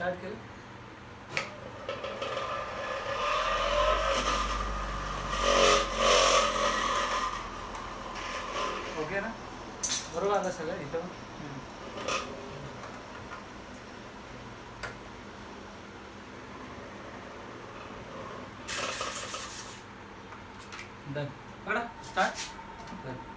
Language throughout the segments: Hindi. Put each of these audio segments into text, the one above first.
स्टार्ट केलं. ओके ना, बरोबर आलं सगळं इथं. डन. काढा स्टार्ट. डन.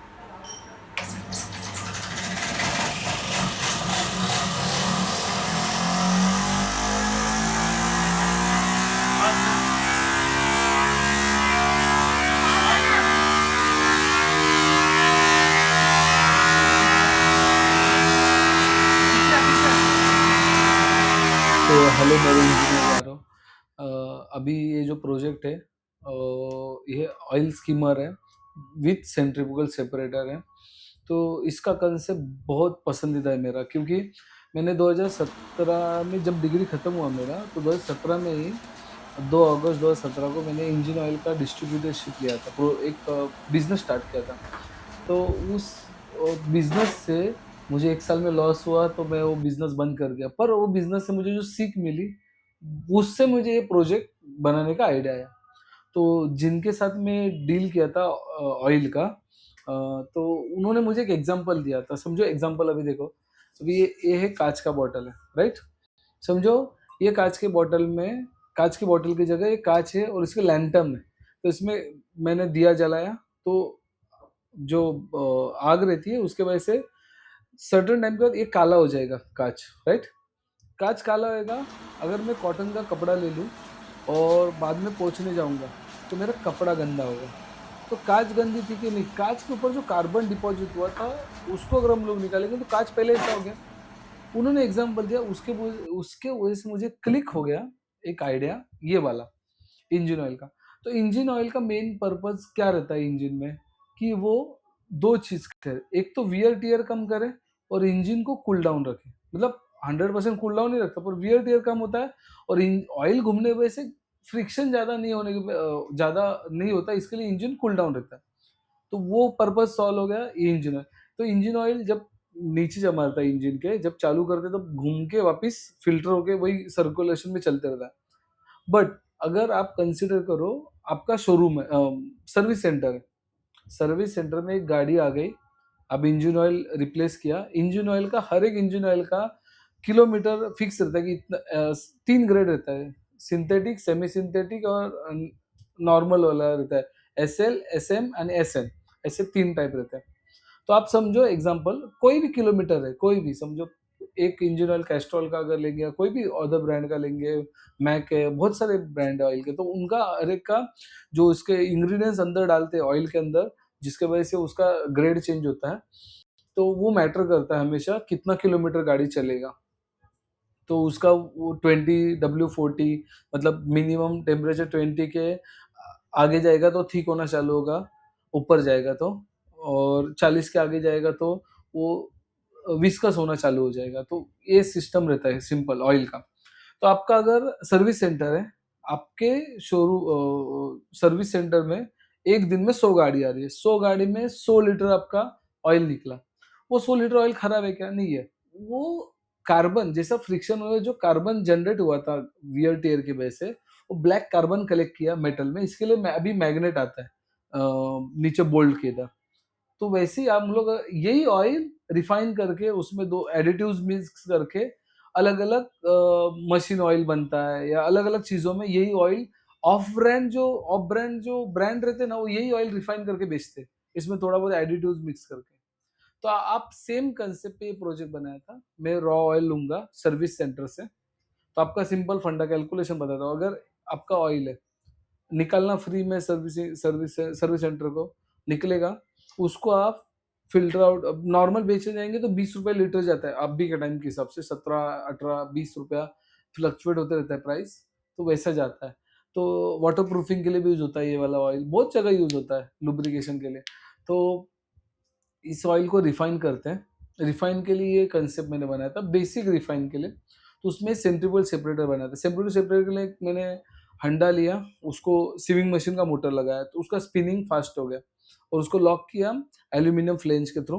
तो हेलो मेरे इंजीनियर यारों, अभी ये जो प्रोजेक्ट है ये ऑयल स्कीमर है विथ सेंट्रीफ्यूगल सेपरेटर है. तो इसका कंसेप्ट बहुत पसंदीदा है मेरा, क्योंकि मैंने 2017 में जब डिग्री ख़त्म हुआ मेरा, तो 2017 में ही 2 अगस्त 2017 को मैंने इंजन ऑयल का डिस्ट्रीब्यूटरशिप लिया था. एक बिज़नेस स्टार्ट किया था. तो उस बिज़नेस से मुझे 1 साल में लॉस हुआ, तो मैं वो बिज़नेस बंद कर दिया. पर वो बिज़नेस से मुझे जो सीख मिली, उससे मुझे ये प्रोजेक्ट बनाने का आइडिया आया. तो जिनके साथ मैं डील किया था ऑयल का, तो उन्होंने मुझे एक एग्ज़ाम्पल दिया था. समझो एग्ज़ाम्पल अभी देखो, अभी ये है काँच का बॉटल है, राइट? समझो ये काँच की बॉटल की जगह ये काँच है और इसके लैंटर्न है. तो इसमें मैंने दिया जलाया, तो जो आग रहती है उसके वजह से सर्टेन टाइम के बाद ये काला हो जाएगा काँच, राइट? काँच काला होएगा. अगर मैं कॉटन का कपड़ा ले लूँ और बाद में पोंछने जाऊँगा, तो मेरा कपड़ा गंदा होगा. तो काँच गंदी थी कि नहीं, काँच के ऊपर जो कार्बन डिपॉजिट हुआ था, उसको अगर हम लोग निकालेंगे तो काँच पहले ऐसा हो गया. उन्होंने एग्ज़ाम्पल दिया, उसके वजह से मुझे क्लिक हो गया एक आइडिया ये वाला, इंजन ऑयल का. तो इंजन ऑयल का मेन पर्पज़ क्या रहता है इंजन में, कि वो 2 चीज़ करे. एक तो वियर टियर कम करे और इंजन को कूल डाउन रखे. मतलब 100% कूल डाउन नहीं रखता, पर वियर टियर कम होता है और ऑयल घूमने की वजह से फ्रिक्शन ज़्यादा नहीं होता, इसके लिए इंजन कूल डाउन रहता है. तो वो पर्पज़ सॉल्व हो गया ये इंजन ऑयल. तो इंजन ऑयल जब नीचे जमा रहता है इंजन के, जब चालू करते हैं तब घूम के वापस फ़िल्टर होके वही सर्कुलेशन में चलते रहता है. बट अगर आप कंसीडर करो, आपका शोरूम है, सर्विस सेंटर है. सर्विस सेंटर में एक गाड़ी आ गई, अब इंजन ऑयल रिप्लेस किया. इंजन ऑयल का, हर एक इंजन ऑयल का किलोमीटर फिक्स रहता है कि इतना. 3 ग्रेड रहता है, सिंथेटिक, सेमी सिंथेटिक और नॉर्मल वाला रहता है. एसएल, एसएम एंड एसएन, ऐसे 3 टाइप रहते हैं. तो आप समझो एग्जांपल, कोई भी किलोमीटर है, कोई भी समझो, एक इंजन ऑयल कैस्ट्रॉल का अगर लेंगे या कोई भी अदर ब्रांड का लेंगे, मैक है, बहुत सारे ब्रांड है ऑयल के, तो उनका हर एक का जो उसके इंग्रेडिएंट्स अंदर डालते हैं ऑयल के अंदर, जिसके वजह से उसका ग्रेड चेंज होता है, तो वो मैटर करता है हमेशा कितना किलोमीटर गाड़ी चलेगा. तो उसका वो 20 W40, मतलब मिनिमम टेम्परेचर 20 के आगे जाएगा तो ठीक होना चालू होगा, ऊपर जाएगा तो, और 40 के आगे जाएगा तो वो विस्कस होना चालू हो जाएगा. तो ये सिस्टम रहता है सिंपल ऑयल का. तो आपका अगर सर्विस सेंटर है, आपके शोरूम सर्विस सेंटर में एक दिन में 100 गाड़ी आ रही है, 100 गाड़ी में 100 लीटर आपका ऑयल निकला. वो 100 लीटर ऑयल खराब है क्या? नहीं है. वो कार्बन जैसा फ्रिक्शन हुआ, जो कार्बन जनरेट हुआ था वियर टियर की वजह से, वो ब्लैक कार्बन कलेक्ट किया मेटल में. इसके लिए अभी मैग्नेट आता है नीचे बोल्ट के इधर. तो वैसे ही हम लोग यही ऑयल रिफाइन करके उसमें 2 एडिटिव्स मिक्स करके अलग-अलग मशीन ऑयल बनता है, या अलग-अलग चीज़ों में यही ऑयल ऑफ ब्रांड जो ब्रांड रहते हैं ना, वो यही ऑयल रिफाइन करके बेचते हैं, इसमें थोड़ा बहुत एडिटिव्स मिक्स करके. तो आप सेम कंसेप्ट पे ये प्रोजेक्ट बनाया था. मैं रॉ ऑयल लूँगा सर्विस सेंटर से. तो आपका सिंपल फंडा कैलकुलेशन बताता हूँ. अगर आपका ऑयल है, निकालना फ्री में सर्विस सेंटर को निकलेगा, उसको आप फ़िल्टर आउट, अब नॉर्मल बेचे जाएँगे तो ₹20 लीटर जाता है, अभी के टाइम के हिसाब से 17, 18, ₹20 फ्लक्चुएट होते रहता है प्राइस, तो वैसा जाता है. तो वाटर प्रूफिंग के लिए भी यूज़ होता है ये वाला ऑयल, बहुत जगह यूज़ होता है लुब्रिकेशन के लिए. तो इस ऑयल को रिफाइन करते हैं. रिफाइन के लिए ये कंसेप्ट मैंने बनाया था, बेसिक रिफाइन के लिए. तो उसमें सेंट्रीफ्यूगल सेपरेटर बनाया था. सेंट्रीफ्यूगल सेपरेटर के लिए मैंने हंडा लिया, उसको सीविंग मशीन का मोटर लगाया, तो उसका स्पिनिंग फास्ट हो गया, और उसको लॉक किया एल्यूमिनियम फ्लेंज के थ्रू.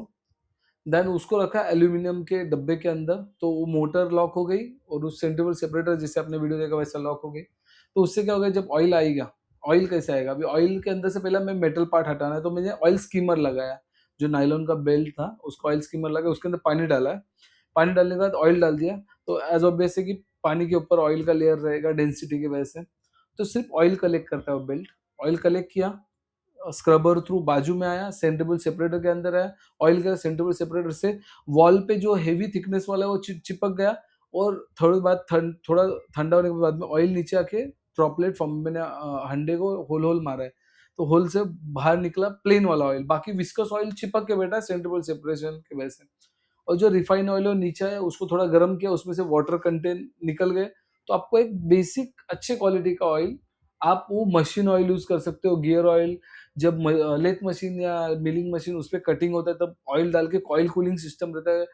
देन उसको रखा एल्यूमिनियम के डब्बे के अंदर, तो वो मोटर लॉक हो गई और उस सेंट्रीफ्यूगल सेपरेटर जैसे आपने वीडियो देखा वैसा लॉक हो गई। तो उससे क्या होगा, जब ऑयल आएगा, ऑयल कैसे आएगा, अभी ऑयल के अंदर से पहले हमें मेटल पार्ट हटाना है, तो मैंने ऑयल स्कीमर लगाया, जो नायलॉन का बेल्ट था उसको ऑयल स्कीमर लगा, उसके अंदर पानी डाला है, पानी डालने के बाद ऑयल डाल दिया, तो एज ऑब्वियस है कि पानी के ऊपर ऑयल का लेयर रहेगा डेंसिटी की वजह से, तो सिर्फ ऑयल कलेक्ट करता है वो बेल्ट। ऑयल कलेक्ट किया, स्क्रबर थ्रू बाजू में आया, सेंट्रीफ्यूगल सेपरेटर के अंदर आया, ऑयल का सेंट्रीफ्यूगल सेपरेटर से वॉल पे जो हेवी थिकनेस वाला है वो चिपक गया, और थोड़ी बाद थोड़ा ठंडा होने के बाद में ऑयल नीचे आके ड्रॉपलेट फॉर्म में मैंने हंडे को होल होल मारा है, तो होल से बाहर निकला प्लेन वाला ऑयल, बाकी विस्कस ऑयल चिपक के बैठा सेंट्रीफ्यूगल सेपरेशन की वजह से। और जो रिफाइन ऑयल है नीचे है, उसको थोड़ा गर्म किया, उसमें से वाटर कंटेंट निकल गए, तो आपको एक बेसिक अच्छे क्वालिटी का ऑयल, आप वो मशीन ऑयल यूज कर सकते हो, गियर ऑयल, जब लेथ मशीन या मिलिंग मशीन उस पर कटिंग होता है तब ऑयल डाल के कॉइल कूलिंग सिस्टम रहता है,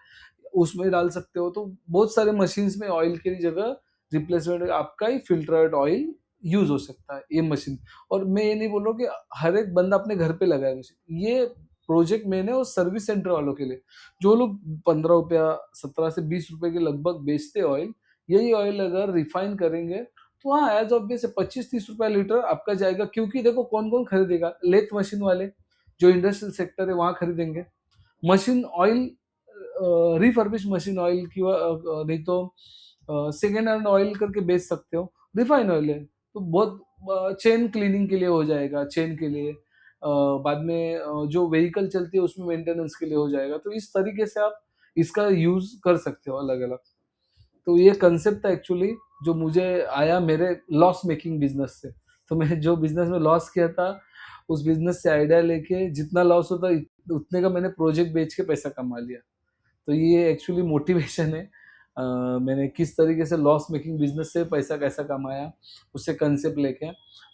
उसमें डाल सकते हो। तो बहुत सारे मशीन्स में ऑयल की जगह रिप्लेसमेंट आपका ही फिल्टर्ड ऑयल यूज हो सकता है ये मशीन। और मैं ये नहीं बोल रहा हूँ कि हर एक बंदा अपने घर पे लगाए मशीन, ये प्रोजेक्ट मैंने वो सर्विस सेंटर वालों के लिए, जो लोग 15 रुपया 17 से 20 रुपए के लगभग बेचते ऑयल, यही ऑयल अगर रिफाइन करेंगे तो हाँ एज ऑब्वियस 25-30 रुपया लीटर आपका जाएगा, क्योंकि देखो कौन कौन खरीदेगा, लेथ मशीन वाले जो इंडस्ट्रियल सेक्टर है वहां खरीदेंगे, machine oil refurbish machine oil की नहीं तो सेकेंड हैंड ऑयल करके बेच सकते हो, रिफाइन ऑयल है तो बहुत चेन क्लीनिंग के लिए हो जाएगा, चेन के लिए बाद में जो व्हीकल चलती है उसमें मेंटेनेंस के लिए हो जाएगा, तो इस तरीके से आप इसका यूज कर सकते हो अलग अलग। तो ये कंसेप्ट था एक्चुअली जो मुझे आया मेरे लॉस मेकिंग बिजनेस से, तो मैं जो बिजनेस में लॉस किया था उस बिजनेस से आइडिया लेके जितना लॉस होता उतने का मैंने प्रोजेक्ट बेच के पैसा कमा लिया। तो ये एक्चुअली मोटिवेशन है, मैंने किस तरीके से लॉस मेकिंग बिजनेस से पैसा कैसा कमाया उससे कंसेप्ट लेके,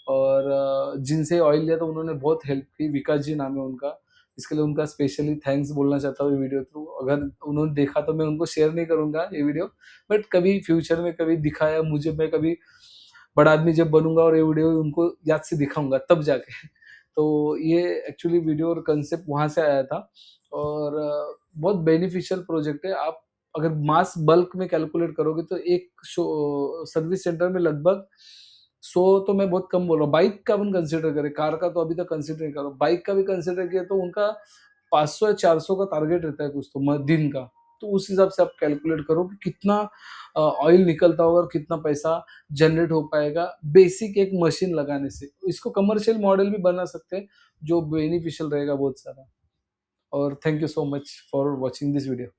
और जिनसे ऑयल लिया तो उन्होंने बहुत हेल्प की, विकास जी नाम है उनका, इसके लिए उनका स्पेशली थैंक्स बोलना चाहता हूँ वीडियो थ्रू। अगर उन्होंने देखा तो मैं उनको शेयर नहीं करूंगा ये वीडियो, बट कभी फ्यूचर में कभी दिखाया मुझे, मैं कभी बड़ा आदमी जब बनूंगा और ये वीडियो उनको याद से दिखाऊंगा तब जाके तो ये एक्चुअली वीडियो और कंसेप्ट वहां से आया था, और बहुत बेनिफिशियल प्रोजेक्ट है। आप अगर मास बल्क में कैलकुलेट करोगे तो एक सर्विस सेंटर में लगभग 100, तो मैं बहुत कम बोल रहा हूँ, बाइक का अपन कंसिडर करें, कार का तो अभी तक कंसिडर नहीं करो, बाइक का भी कंसिडर किया तो उनका 500 या 400 का टारगेट रहता है कुछ तो दिन का। तो उस हिसाब से आप कैलकुलेट करो कि कितना ऑयल निकलता होगा और कितना पैसा जनरेट हो पाएगा बेसिक एक मशीन लगाने से। इसको कमर्शियल मॉडल भी बना सकते हैं जो बेनिफिशियल रहेगा बहुत सारा। और thank you so much for watching this video.